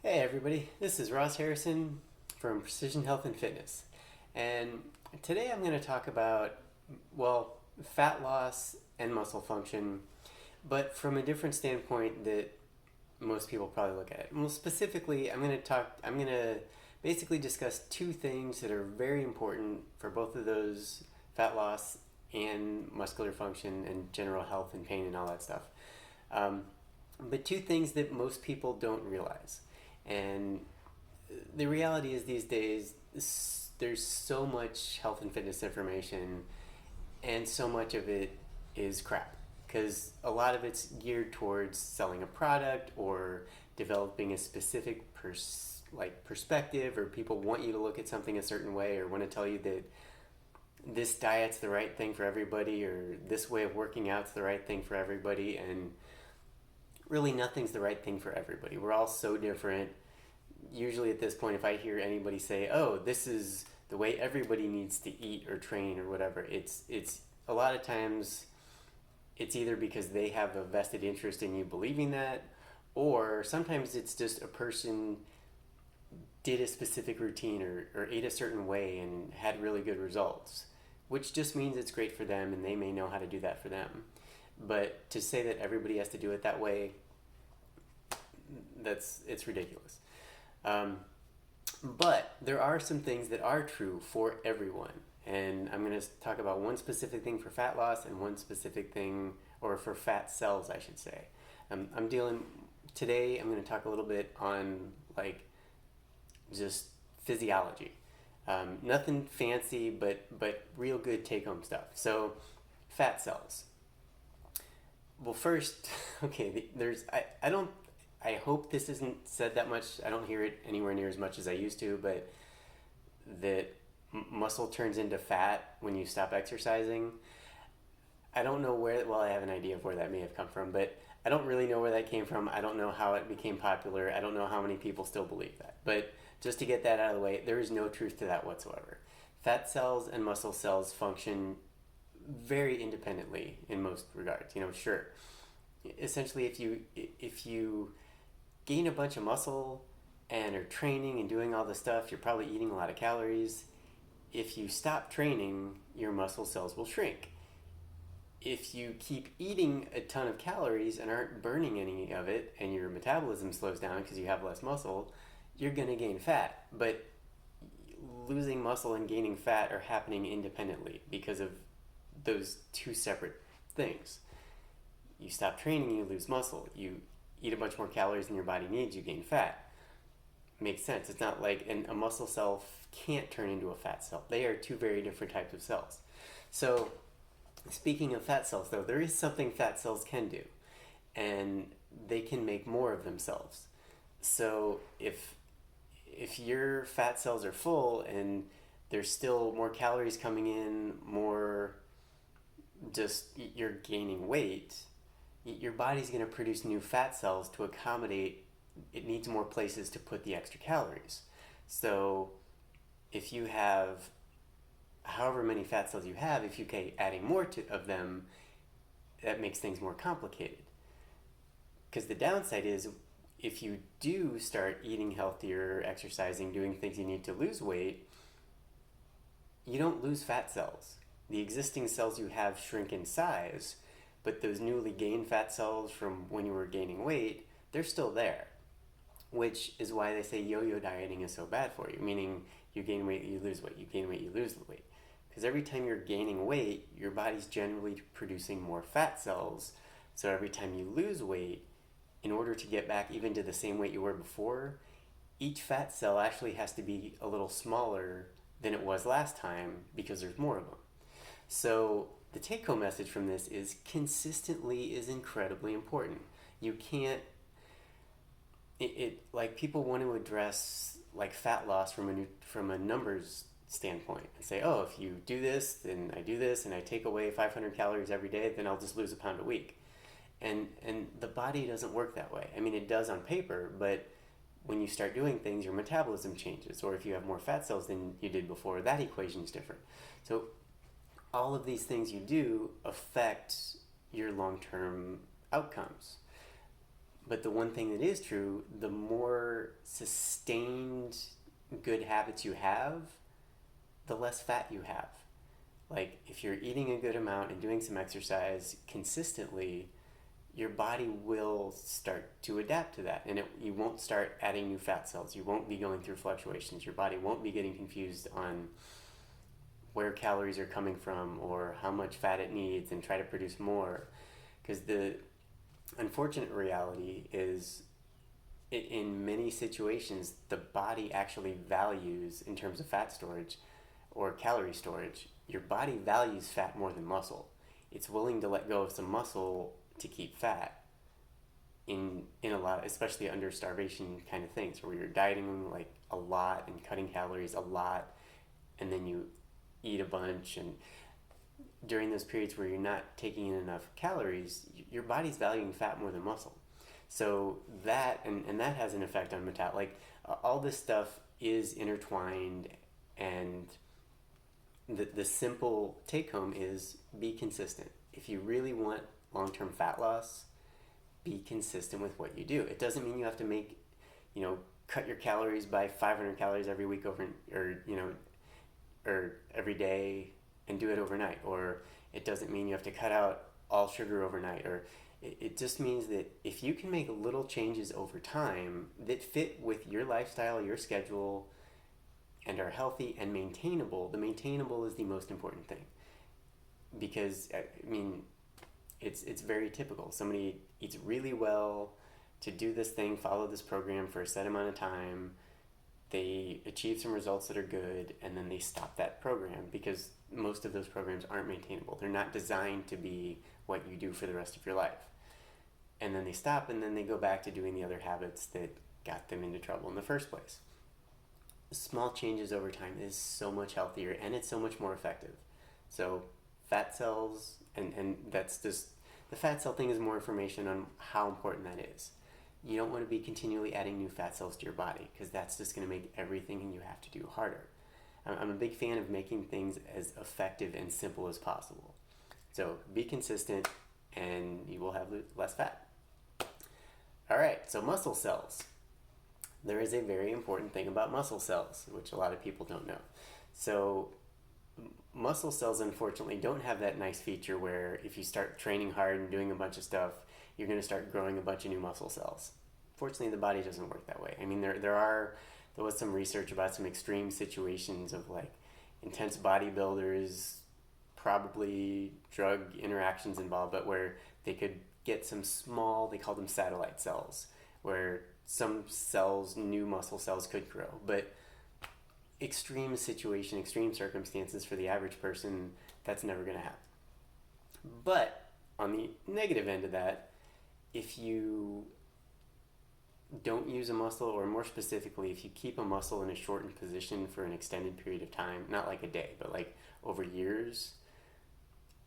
Hey everybody, this is Ross Harrison from Precision Health and Fitness. And today I'm going to talk about, well, fat loss and muscle function, but from a different standpoint that most people probably look at it. Well, specifically, I'm going to basically discuss two things that are very important for both of those: fat loss and muscular function and general health and pain and all that stuff. Um, but two things that most people don't realize. And the reality is these days, there's so much health and fitness information, and so much of it is crap. Because a lot of it's geared towards selling a product or developing a specific perspective, or people want you to look at something a certain way, or want to tell you that this diet's the right thing for everybody, or this way of working out's the right thing for everybody, and really nothing's the right thing for everybody. We're all so different. Usually at this point, if I hear anybody say, "Oh, this is the way everybody needs to eat or train or whatever," it's a lot of times it's either because they have a vested interest in you believing that, or sometimes it's just a person did a specific routine or ate a certain way and had really good results, which just means it's great for them and they may know how to do that for them. But to say that everybody has to do it that way, it's ridiculous. Um, but there are some things that are true for everyone. And I'm going to talk about one specific thing for fat loss and one specific thing, or for fat cells, I should say. Today I'm going to talk a little bit on just physiology. Nothing fancy, but real good take home stuff. So, fat cells. Well, first, okay, I don't, I hope this isn't said that much. I don't hear it anywhere near as much as I used to, but that muscle turns into fat when you stop exercising. I don't know where, well, I have an idea of where that may have come from, but I don't really know where that came from. I don't know how it became popular. I don't know how many people still believe that. But just to get that out of the way, there is no truth to that whatsoever. Fat cells and muscle cells function very independently in most regards. Sure. Essentially, if you gain a bunch of muscle and are training and doing all the stuff, you're probably eating a lot of calories. If you stop training, your muscle cells will shrink. If you keep eating a ton of calories and aren't burning any of it, and your metabolism slows down because you have less muscle, you're going to gain fat. But losing muscle and gaining fat are happening independently because of those two separate things. You stop training, you lose muscle. You eat a bunch more calories than your body needs, you gain fat. Makes sense. It's not like a muscle cell can't turn into a fat cell. They are two very different types of cells. So, speaking of fat cells, though, there is something fat cells can do, and they can make more of themselves. So, if your fat cells are full and there's still more calories coming in, more just you're gaining weight, your body's going to produce new fat cells to accommodate. It needs more places to put the extra calories. So if you have however many fat cells you have, if you keep adding more of them, that makes things more complicated. Because the downside is, if you do start eating healthier, exercising, doing things you need to lose weight, you don't lose fat cells. The existing cells you have shrink in size, but those newly gained fat cells from when you were gaining weight, they're still there. Which is why they say yo-yo dieting is so bad for you, meaning you gain weight, you lose weight, you gain weight, you lose the weight. Because every time you're gaining weight, your body's generally producing more fat cells. So every time you lose weight, in order to get back even to the same weight you were before, each fat cell actually has to be a little smaller than it was last time because there's more of them. So the take-home message from this is consistently is incredibly important. You can't, like, people want to address like fat loss from a numbers standpoint and say, oh, if you do this, then I do this, and I take away 500 calories every day, then I'll just lose a pound a week. And the body doesn't work that way. I mean, it does on paper, but when you start doing things, your metabolism changes. Or if you have more fat cells than you did before, that equation is different. So all of these things you do affect your long-term outcomes. But the one thing that is true, the more sustained good habits you have, the less fat you have. Like if you're eating a good amount and doing some exercise consistently, your body will start to adapt to that, and you won't start adding new fat cells. You won't be going through fluctuations. Your body won't be getting confused on where calories are coming from or how much fat it needs and try to produce more. Because the unfortunate reality is, in many situations, the body actually values, in terms of fat storage or calorie storage, your body values fat more than muscle. It's willing to let go of some muscle to keep fat in a lot, especially under starvation kind of things, where you're dieting like a lot and cutting calories a lot, and then you eat a bunch, and during those periods where you're not taking in enough calories, your body's valuing fat more than muscle. So that and that has an effect on all this stuff is intertwined, and the simple take home is be consistent. If you really want long-term fat loss, be consistent with what you do. It doesn't mean you have to cut your calories by 500 calories every week or every day and do it overnight. Or it doesn't mean you have to cut out all sugar overnight. Or it just means that if you can make little changes over time that fit with your lifestyle, your schedule, and are healthy and maintainable, the maintainable is the most important thing. Because, it's very typical. Somebody eats really well to do this thing, follow this program for a set amount of time, they achieve some results that are good, and then they stop that program because most of those programs aren't maintainable. They're not designed to be what you do for the rest of your life. And then they stop, and then they go back to doing the other habits that got them into trouble in the first place. Small changes over time is so much healthier, and it's so much more effective. So fat cells, and that's just, the fat cell thing is more information on how important that is. You don't want to be continually adding new fat cells to your body, because that's just going to make everything you have to do harder. I'm a big fan of making things as effective and simple as possible. So be consistent, and you will have less fat. All right, so muscle cells. There is a very important thing about muscle cells, which a lot of people don't know. So muscle cells, unfortunately, don't have that nice feature where if you start training hard and doing a bunch of stuff, you're going to start growing a bunch of new muscle cells. Fortunately, the body doesn't work that way. There was some research about some extreme situations of intense bodybuilders, probably drug interactions involved, but where they could get some small, they call them satellite cells, where some cells, new muscle cells, could grow. But extreme situation, extreme circumstances for the average person, that's never going to happen. But on the negative end of that, if you don't use a muscle, or more specifically, if you keep a muscle in a shortened position for an extended period of time, not like a day, but over years,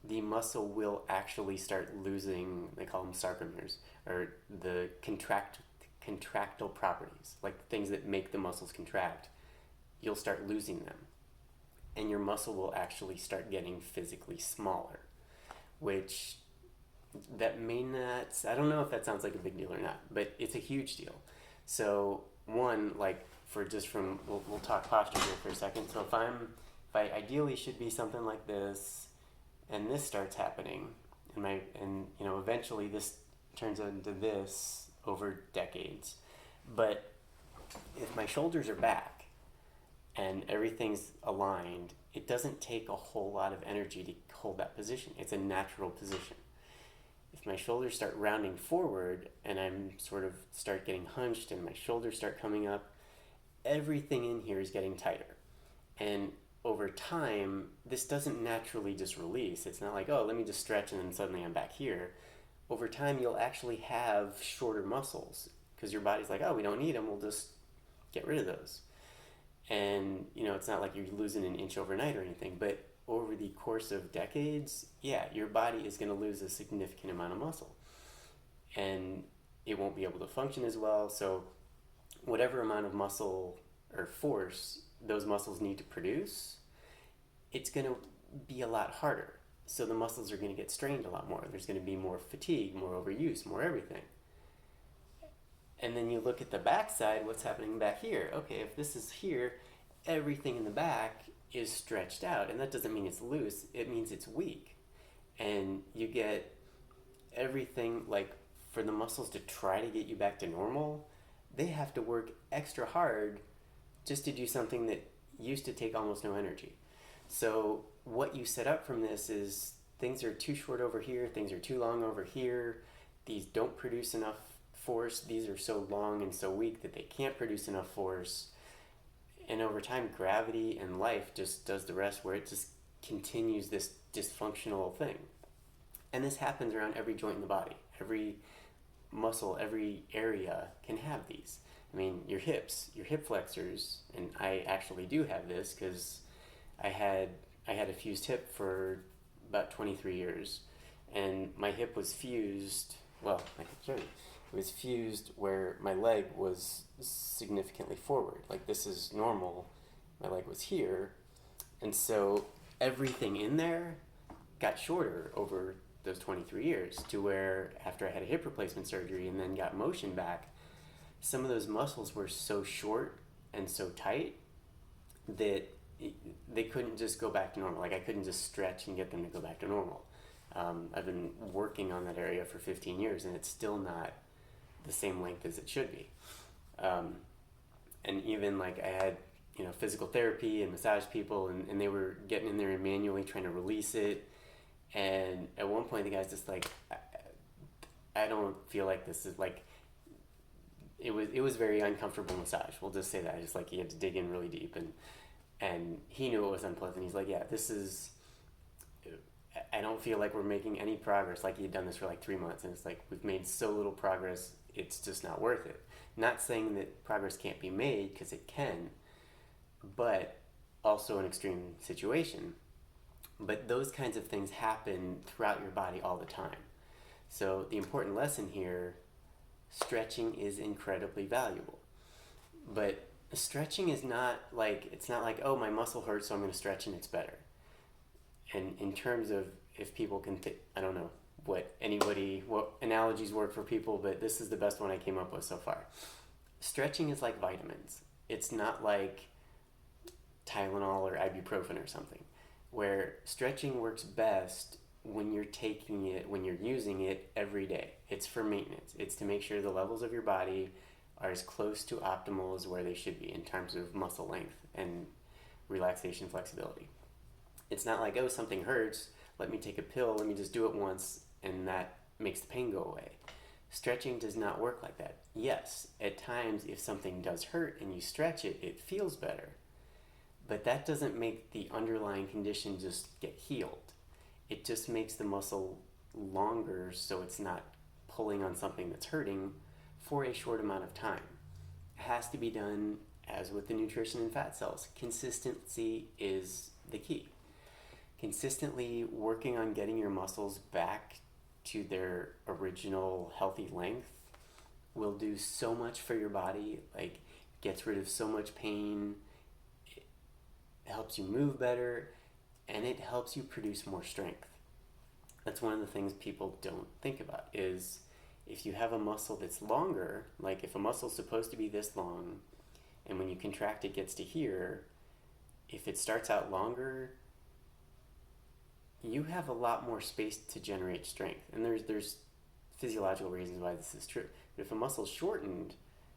the muscle will actually start losing, they call them sarcomeres, or the contractile properties, like the things that make the muscles contract. You'll start losing them, and your muscle will actually start getting physically smaller, which that may not, I don't know if that sounds like a big deal or not, but it's a huge deal. So one, we'll talk posture here for a second. So if I ideally should be something like this, and this starts happening, and eventually this turns into this over decades. But if my shoulders are back and everything's aligned, it doesn't take a whole lot of energy to hold that position. It's a natural position. If my shoulders start rounding forward and I'm start getting hunched and my shoulders start coming up, everything in here is getting tighter. And over time, this doesn't naturally just release. It's not like, oh, let me just stretch and then suddenly I'm back here. Over time, you'll actually have shorter muscles because your body's like, oh, we don't need them, we'll just get rid of those. And, it's not like you're losing an inch overnight or anything, but over the course of decades, your body is going to lose a significant amount of muscle. And it won't be able to function as well. So whatever amount of muscle or force those muscles need to produce, it's going to be a lot harder. So the muscles are going to get strained a lot more. There's going to be more fatigue, more overuse, more everything. And then you look at the back side, what's happening back here? Okay, if this is here, everything in the back is stretched out, and that doesn't mean it's loose, it means it's weak. And you get everything, like, for the muscles to try to get you back to normal, they have to work extra hard just to do something that used to take almost no energy. So what you set up from this is things are too short over here, things are too long over here, these don't produce enough force, these are so long and so weak that they can't produce enough force. And over time, gravity and life just does the rest, where it just continues this dysfunctional thing. And this happens around every joint in the body. Every muscle, every area can have these. I mean, your hips, your hip flexors, and I actually do have this because I had a fused hip for about 23 years, and my hip was fused. Well, I can show you. It was fused where my leg was significantly forward. Like, this is normal. My leg was here, and so everything in there got shorter over those 23 years, to where after I had a hip replacement surgery and then got motion back, some of those muscles were so short and so tight that they couldn't just go back to normal. Like, I couldn't just stretch and get them to go back to normal. I've been working on that area for 15 years, and it's still not the same length as it should be. And even, like, I had, physical therapy and massage people, and they were getting in there and manually trying to release it. And at one point, the guy's just like, I don't feel like this is, like, it was very uncomfortable massage. We'll just say that. Just like, he had to dig in really deep, and he knew it was unpleasant. He's like, yeah, this is, I don't feel like we're making any progress. Like, he had done this for like 3 months, and it's like, we've made so little progress, it's just not worth it. Not saying that progress can't be made, because it can, but also an extreme situation. But those kinds of things happen throughout your body all the time. So the important lesson here, stretching is incredibly valuable. But stretching is not like, it's not like, oh, my muscle hurts, so I'm going to stretch and it's better. And in terms of, if people can I don't know what analogies work for people, but this is the best one I came up with so far. Stretching is like vitamins. It's not like Tylenol or ibuprofen or something, where stretching works best when you're taking it, when you're using it every day. It's for maintenance. It's to make sure the levels of your body are as close to optimal as where they should be in terms of muscle length and relaxation, flexibility. It's not like, oh, something hurts, let me take a pill, let me just do it once, and that makes the pain go away. Stretching does not work like that. Yes, at times, if something does hurt and you stretch it, it feels better. But that doesn't make the underlying condition just get healed. It just makes the muscle longer, so it's not pulling on something that's hurting for a short amount of time. It has to be done, as with the nutrition and fat cells. Consistency is the key. Consistently working on getting your muscles back to their original healthy length will do so much for your body. Like, gets rid of so much pain, it helps you move better, and it helps you produce more strength. That's one of the things people don't think about, is if you have a muscle that's longer, like if a muscle's supposed to be this long, and when you contract it gets to here, if it starts out longer, you have a lot more space to generate strength. And there's physiological reasons why this is true. But if a muscle's shortened,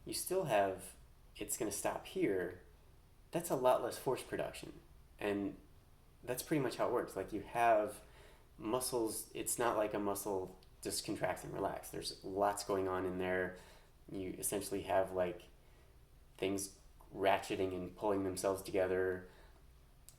you still have, it's going to stop here. That's a lot less force production. And that's pretty much how it works. Like, you have muscles, it's not like a muscle just contracts and relax. There's lots going on in there. You essentially have, like, things ratcheting and pulling themselves together.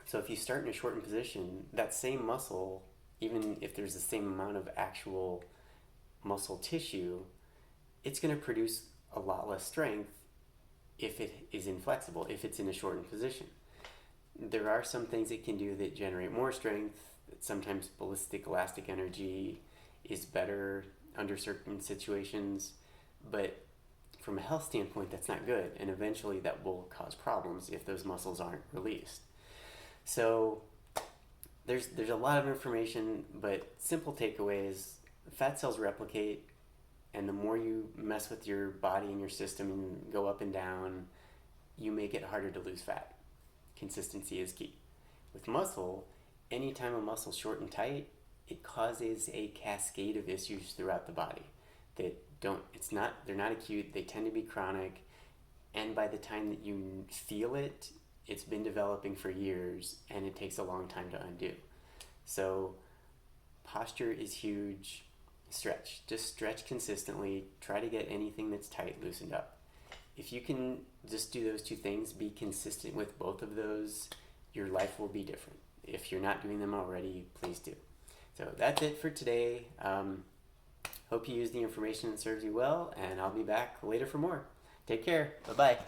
So if you start in a shortened position, that same muscle, even if there's the same amount of actual muscle tissue, it's going to produce a lot less strength if it is inflexible, if it's in a shortened position. There are some things it can do that generate more strength. Sometimes ballistic elastic energy is better under certain situations, but from a health standpoint, that's not good, and eventually that will cause problems if those muscles aren't released. So there's a lot of information, but simple takeaways: fat cells replicate, And the more you mess with your body and your system and go up and down, you make it harder to lose fat. Consistency is key. With muscle, anytime a muscle's short and tight, it causes a cascade of issues throughout the body that they're not acute, they tend to be chronic, and by the time that you feel it, it's been developing for years and it takes a long time to undo. So posture is huge. Stretch. Just stretch consistently. Try to get anything that's tight loosened up. If you can just do those two things, be consistent with both of those, your life will be different. If you're not doing them already, please do. So that's it for today. Hope you use the information that serves you well, and I'll be back later for more. Take care. Bye-bye.